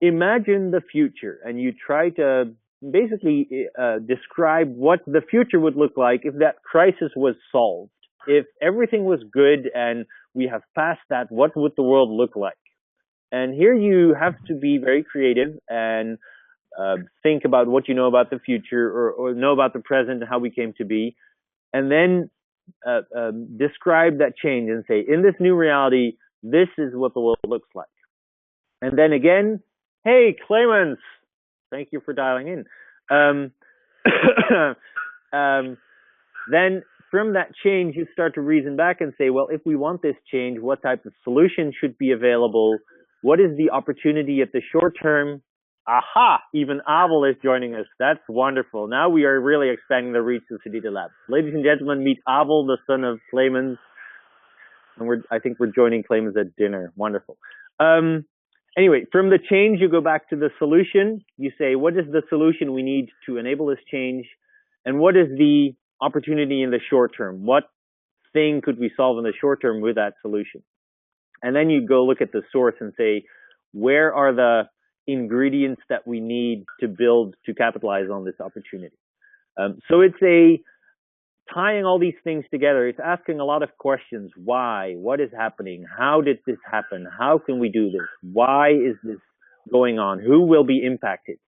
imagine the future, and you try to basically describe what the future would look like if that crisis was solved. If everything was good and we have passed that, what would the world look like? And here you have to be very creative and think about what you know about the future or know about the present and how we came to be. And then describe that change and say, in this new reality, this is what the world looks like. And then again, hey, Clemens, thank you for dialing in. Then from that change, you start to reason back and say, well, if we want this change, what type of solution should be available? What is the opportunity at the short term? Aha! Even Abel is joining us. That's wonderful. Now we are really expanding the reach of SogetiLabs. Ladies and gentlemen, meet Abel, the son of Clemens. And I think we're joining Clemens at dinner. Wonderful. Anyway, from the change, you go back to the solution. You say, what is the solution we need to enable this change? And what is the opportunity in the short term? What thing could we solve in the short term with that solution? And then you go look at the source and say, where are the ingredients that we need to build to capitalize on this opportunity? So it's tying all these things together. It's asking a lot of questions. Why? What is happening? How did this happen? How can we do this? Why is this going on? Who will be impacted?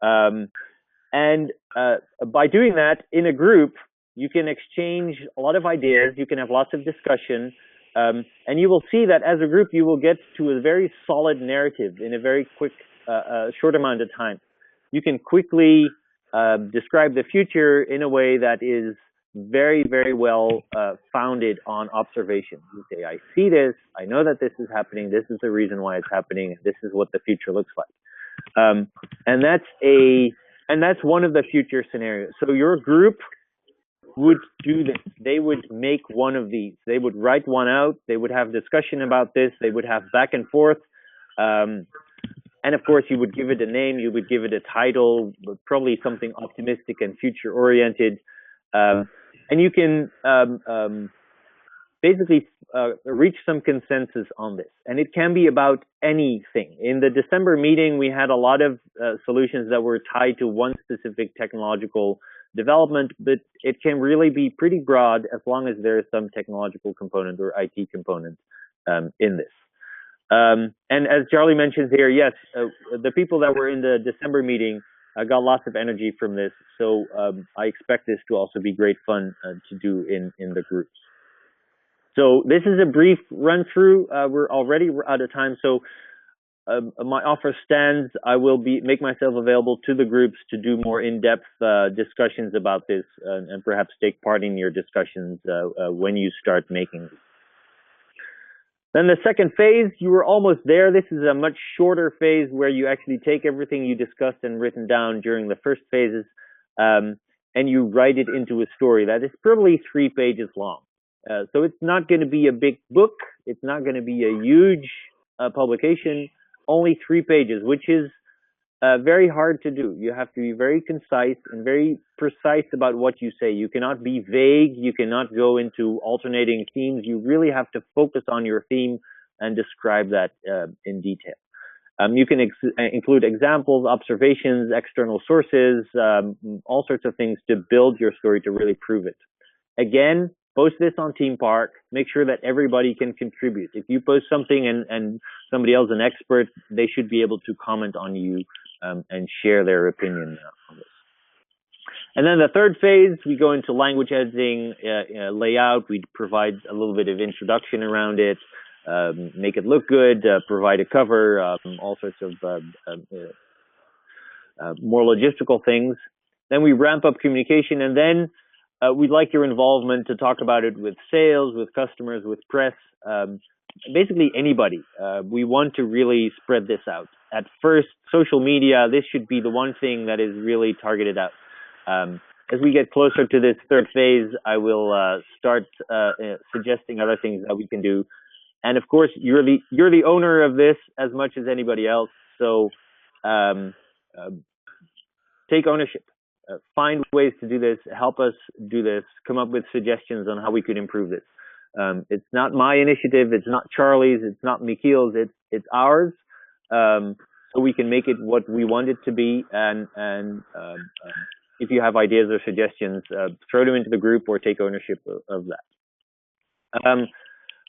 And by doing that in a group, you can exchange a lot of ideas. You can have lots of discussion. And you will see that as a group, you will get to a very solid narrative in a very quick, short amount of time. you can quickly describe the future in a way that is very, very well founded on observation. You say, I see this, I know that this is happening, this is the reason why it's happening, and this is what the future looks like. And that's one of the future scenarios. So your group would do this. They would make one of these. They would write one out. They would have discussion about this. They would have back and forth. And of course, you would give it a name. You would give it a title, probably something optimistic and future oriented. And you can basically reach some consensus on this. And it can be about anything. In the December meeting, we had a lot of solutions that were tied to one specific technological development, but it can really be pretty broad as long as there is some technological component or IT component in this. And as Charlie mentions here, yes, the people that were in the December meeting got lots of energy from this. So I expect this to also be great fun to do in the groups. So this is a brief run through. We're already out of time. So my offer stands. I will make myself available to the groups to do more in-depth discussions about this and perhaps take part in your discussions when you start making this. Then the second phase, you were almost there. This is a much shorter phase where you actually take everything you discussed and written down during the first phases and you write it into a story that is probably 3 pages long. So it's not going to be a big book. It's not going to be a huge publication, only 3 pages, which is very hard to do. You have to be very concise and very precise about what you say. You cannot be vague. You cannot go into alternating themes. You really have to focus on your theme and describe that in detail. You can include examples, observations, external sources, all sorts of things to build your story to really prove it. Again, post this on Team Park. Make sure that everybody can contribute. If you post something and somebody else, an expert, they should be able to comment on you and share their opinion on this. And then the third phase, we go into language editing, layout. We provide a little bit of introduction around it, make it look good, provide a cover, all sorts of more logistical things. Then we ramp up communication, and then we'd like your involvement to talk about it with sales, with customers, with press, basically anybody. We want to really spread this out. At first, social media, this should be the one thing that is really targeted out. As we get closer to this third phase, I will start suggesting other things that we can do. And of course, you're the owner of this as much as anybody else. So take ownership. Find ways to do this, help us do this, come up with suggestions on how we could improve this. It's not my initiative, it's not Charlie's, it's not Michiel's, it's ours. So we can make it what we want it to be. And if you have ideas or suggestions, throw them into the group or take ownership of that.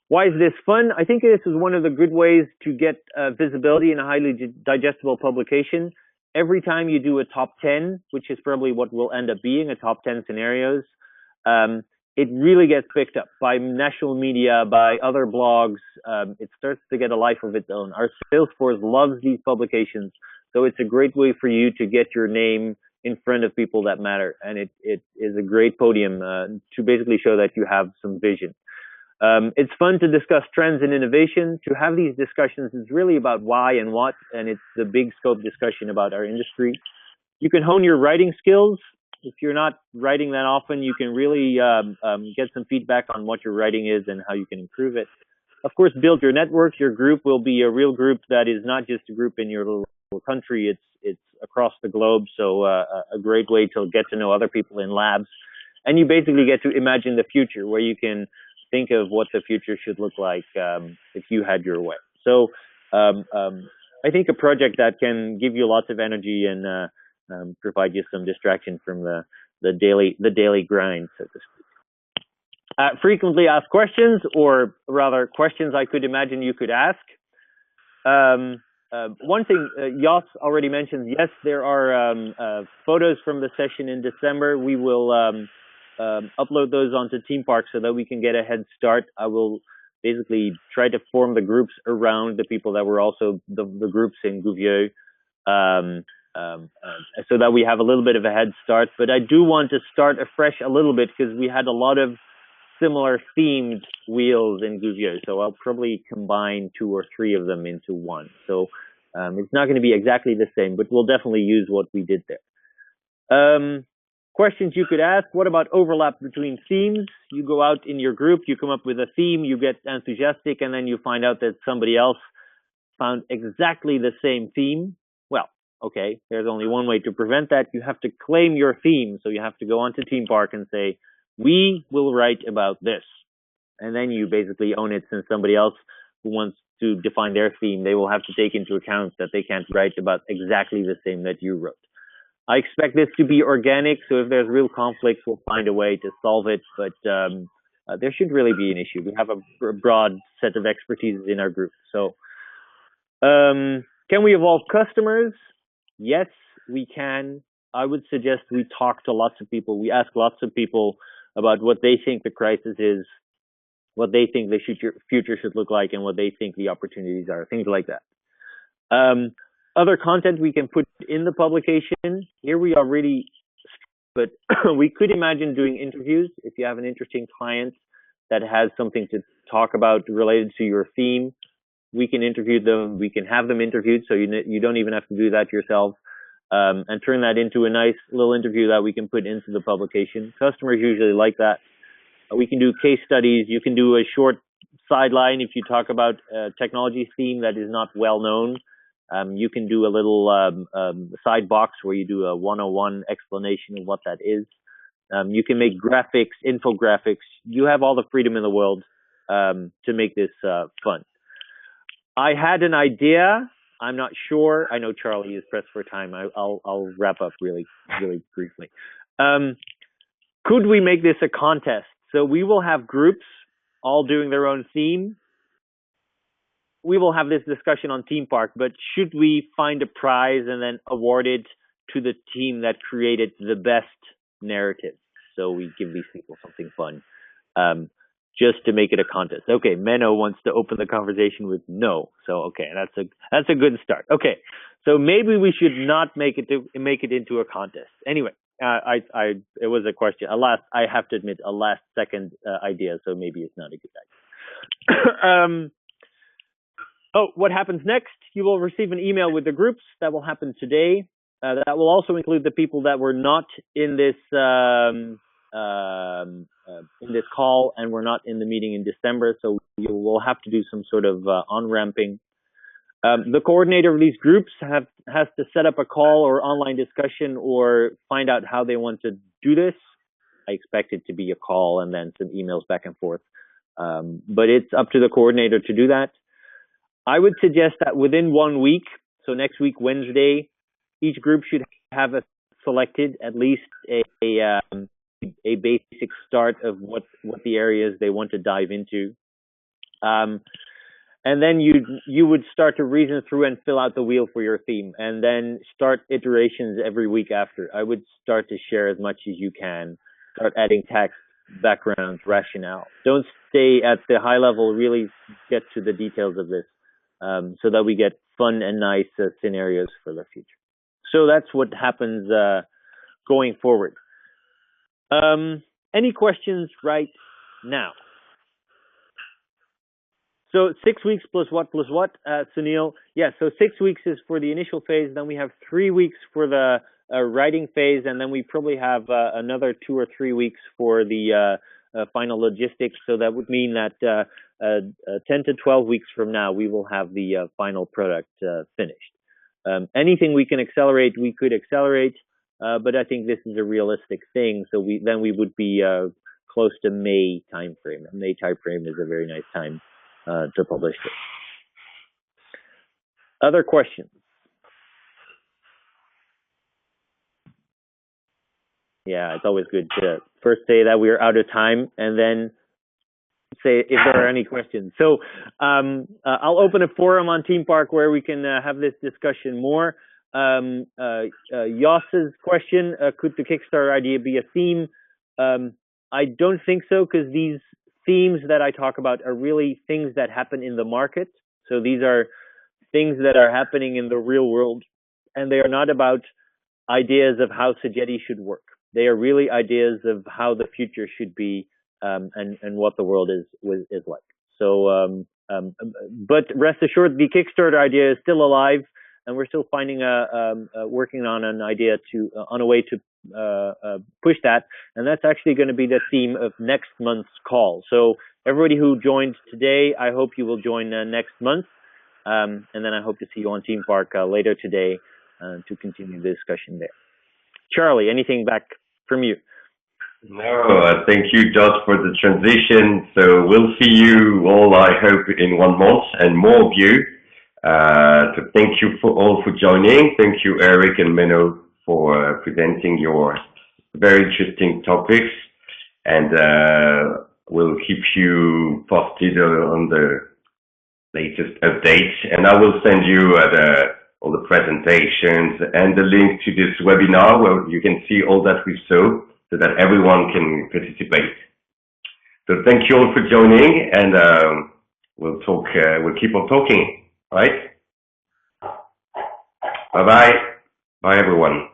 Why is this fun? I think this is one of the good ways to get visibility in a highly digestible publication. Every time you do a top 10, which is probably what will end up being a top 10 scenarios, it really gets picked up by national media, by other blogs. It starts to get a life of its own. Our sales force loves these publications, so it's a great way for you to get your name in front of people that matter. And it is a great podium to basically show that you have some vision. It's fun to discuss trends and innovation. To have these discussions is really about why and what, and it's the big scope discussion about our industry. You can hone your writing skills. If you're not writing that often, you can really get some feedback on what your writing is and how you can improve it. Of course, build your network. Your group will be a real group that is not just a group in your little country. It's across the globe, so a great way to get to know other people in labs. And you basically get to imagine the future, where you can think of what the future should look like if you had your way. So I think a project that can give you lots of energy and provide you some distraction from the daily grind, so to speak. Frequently asked questions, or rather questions I could imagine you could ask. One thing Jos already mentioned, yes, there are photos from the session in December. We will upload those onto Team Park so that we can get a head start. I will basically try to form the groups around the people that were also the groups in Gouvieux. so that we have a little bit of a head start. But I do want to start afresh a little bit because we had a lot of similar themed wheels in Gouvieux. So I'll probably combine 2 or 3 of them into one. So it's not going to be exactly the same, but we'll definitely use what we did there. Questions you could ask: what about overlap between themes? You go out in your group, you come up with a theme, you get enthusiastic, and then you find out that somebody else found exactly the same theme. Well, okay, there's only one way to prevent that. You have to claim your theme. So you have to go onto TeamPark and say, we will write about this. And then you basically own it, since somebody else who wants to define their theme, they will have to take into account that they can't write about exactly the same that you wrote. I expect this to be organic, so if there's real conflicts, we'll find a way to solve it, but there should really be an issue. We have a broad set of expertise in our group. So can we involve customers? Yes, we can. I would suggest we talk to lots of people. We ask lots of people about what they think the crisis is, what they think the future should look like, and what they think the opportunities are, things like that. Other content we can put in the publication. Here we are really, but we could imagine doing interviews. If you have an interesting client that has something to talk about related to your theme, we can interview them. We can have them interviewed, so you don't even have to do that yourself, and turn that into a nice little interview that we can put into the publication. Customers usually like that. We can do case studies. You can do a short sideline if you talk about a technology theme that is not well known. You can do a little side box where you do a 101 explanation of what that is. You can make graphics, infographics. You have all the freedom in the world to make this fun. I had an idea. I'm not sure. I know Charlie is pressed for time. I'll wrap up really briefly. Could we make this a contest? So we will have groups all doing their own theme. We will have this discussion on TeamPark, but should we find a prize and then award it to the team that created the best narrative? So we give these people something fun, just to make it a contest. Okay, Menno wants to open the conversation with no. So okay, that's a good start. Okay, so maybe we should not make it into a contest. Anyway, it was a question. I have to admit, a last second idea. So maybe it's not a good idea. What happens next? You will receive an email with the groups. That will happen today. That will also include the people that were not in this call and were not in the meeting in December. So you will have to do some sort of on-ramping. The coordinator of these groups has to set up a call or online discussion or find out how they want to do this. I expect it to be a call and then some emails back and forth. But it's up to the coordinator to do that. I would suggest that within 1 week, so next week, Wednesday, each group should have selected at least a basic start of what the areas they want to dive into. And then you would start to reason through and fill out the wheel for your theme, and then start iterations every week after. I would start to share as much as you can, start adding text, background, rationale. Don't stay at the high level, really get to the details of this. So that we get fun and nice scenarios for the future. So that's what happens going forward. Any questions right now? So 6 weeks plus what, Sunil? Yeah, so 6 weeks is for the initial phase. Then we have 3 weeks for the writing phase. And then we probably have another 2 or 3 weeks for the final logistics. So that would mean that 10 to 12 weeks from now, we will have the final product finished. Anything we can accelerate, we could accelerate, but I think this is a realistic thing. So we would be close to May timeframe. May timeframe is a very nice time to publish it. Other questions? Yeah, it's always good to first say that we are out of time and then say if there are any questions. So I'll open a forum on TeamPark where we can have this discussion more. Joss's question, could the Kickstarter idea be a theme? I don't think so, because these themes that I talk about are really things that happen in the market. So these are things that are happening in the real world and they are not about ideas of how Sogeti should work. They are really ideas of how the future should be, and what the world is like. So, but rest assured, the Kickstarter idea is still alive, and we're still finding working on an idea on a way to push that, and that's actually going to be the theme of next month's call. So everybody who joined today, I hope you will join next month, and then I hope to see you on Team Park later today to continue the discussion there. Charlie, anything back from you? No, thank you, Josh, for the transition. So we'll see you all, I hope, in 1 month and more of you. So thank you all for joining. Thank you, Eric and Menno, for presenting your very interesting topics. And we'll keep you posted on the latest updates. And I will send you all the presentations and the link to this webinar where you can see all that we saw, so that everyone can participate. So thank you all for joining, and we'll keep on talking, right? Bye-bye. Bye, everyone.